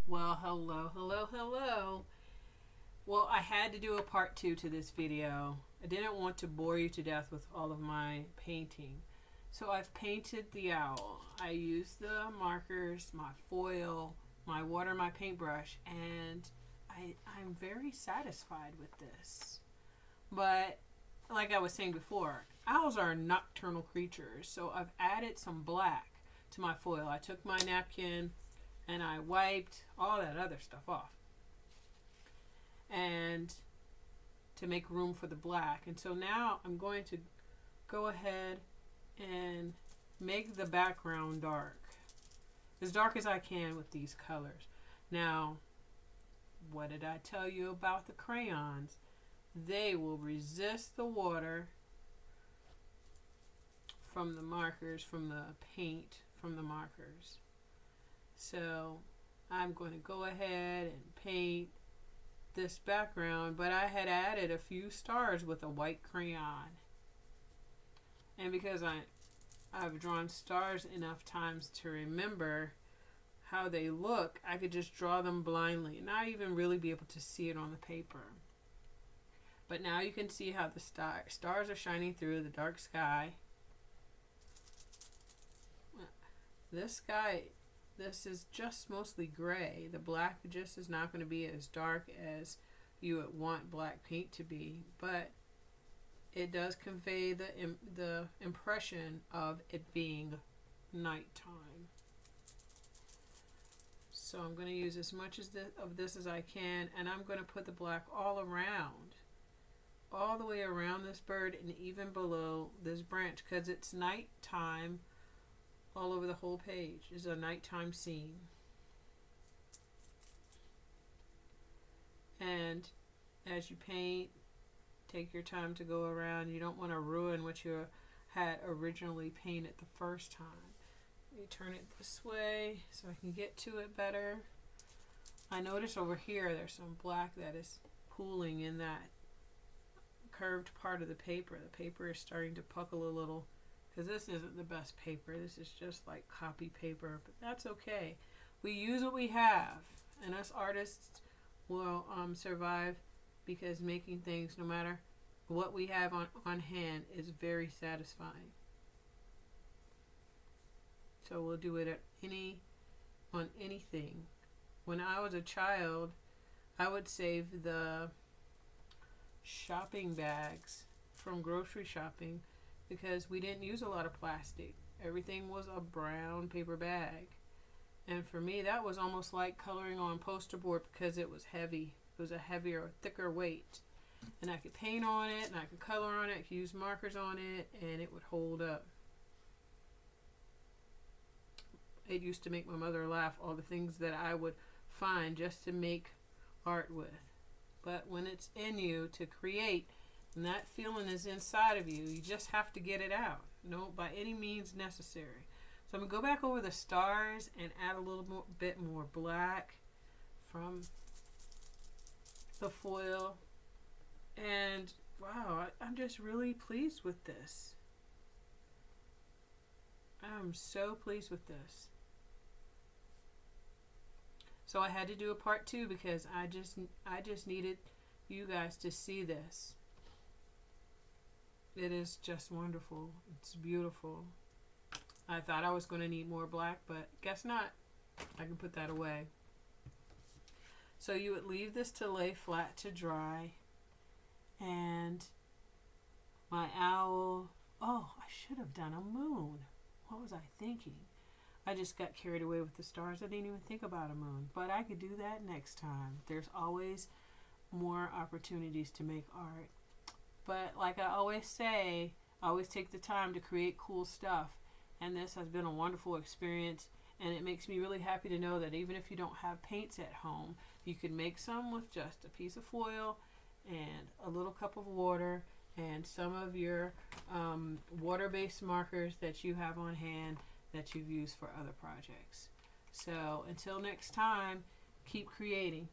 Well, hello. Well, I had to do a part two to this video. I didn't want to bore you to death with all of my painting. So I've painted the owl. I used the markers, my foil, my water, my paintbrush, and I'm very satisfied with this. But like I was saying before, owls are nocturnal creatures, so I've added some black to my foil. I took my napkin and I wiped all that other stuff off, and to make room for the black. And so now I'm going to go ahead and make the background dark, as dark as I can with these colors. Now, what did I tell you about the crayons? They will resist the water from the markers, from the paint, from the markers. So I'm going to go ahead and paint this background, but I had added a few stars with a white crayon. And because I've drawn stars enough times to remember how they look, I could just draw them blindly and not even really be able to see it on the paper. But now you can see how the stars are shining through the dark sky. This sky, this is just mostly gray. The black just is not going to be as dark as you would want black paint to be, but it does convey the impression of it being nighttime. So I'm going to use as much of this as I can, and I'm going to put the black all the way around this bird and even below this branch, because it's nighttime. All over the whole page is a nighttime scene. And as you paint, take your time to go around. You don't want to ruin what you had originally painted the first time. You turn it this way so I can get to it better. I notice over here there's some black that is pooling in that curved part of the paper. The paper is starting to puckle a little, because this isn't the best paper. This is just like copy paper, but that's okay. We use what we have, and us artists will survive, because making things, no matter what we have on hand, is very satisfying. So we'll do it on anything. When I was a child, I would save the shopping bags from grocery shopping, because we didn't use a lot of plastic. Everything was a brown paper bag. And for me, that was almost like coloring on poster board, because it was heavy. It was a heavier, thicker weight. And I could paint on it, and I could color on it, I could use markers on it, and it would hold up. It used to make my mother laugh, all the things that I would find just to make art with. But when it's in you to create, and that feeling is inside of you, you just have to get it out. No, by any means necessary. So I'm going to go back over the stars and add a little bit more black from the foil. And wow, I'm just really pleased with this. I'm so pleased with this. So I had to do a part two, because I just needed you guys to see this. It is just wonderful. It's beautiful. I thought I was going to need more black, but guess not. I can put that away. So you would leave this to lay flat to dry. And my owl, oh, I should have done a moon. What was I thinking? I just got carried away with the stars. I didn't even think about a moon, but I could do that next time. There's always more opportunities to make art. But like I always say, I always take the time to create cool stuff. And this has been a wonderful experience. And it makes me really happy to know that even if you don't have paints at home, you can make some with just a piece of foil and a little cup of water and some of your water-based markers that you have on hand that you've used for other projects. So until next time, keep creating.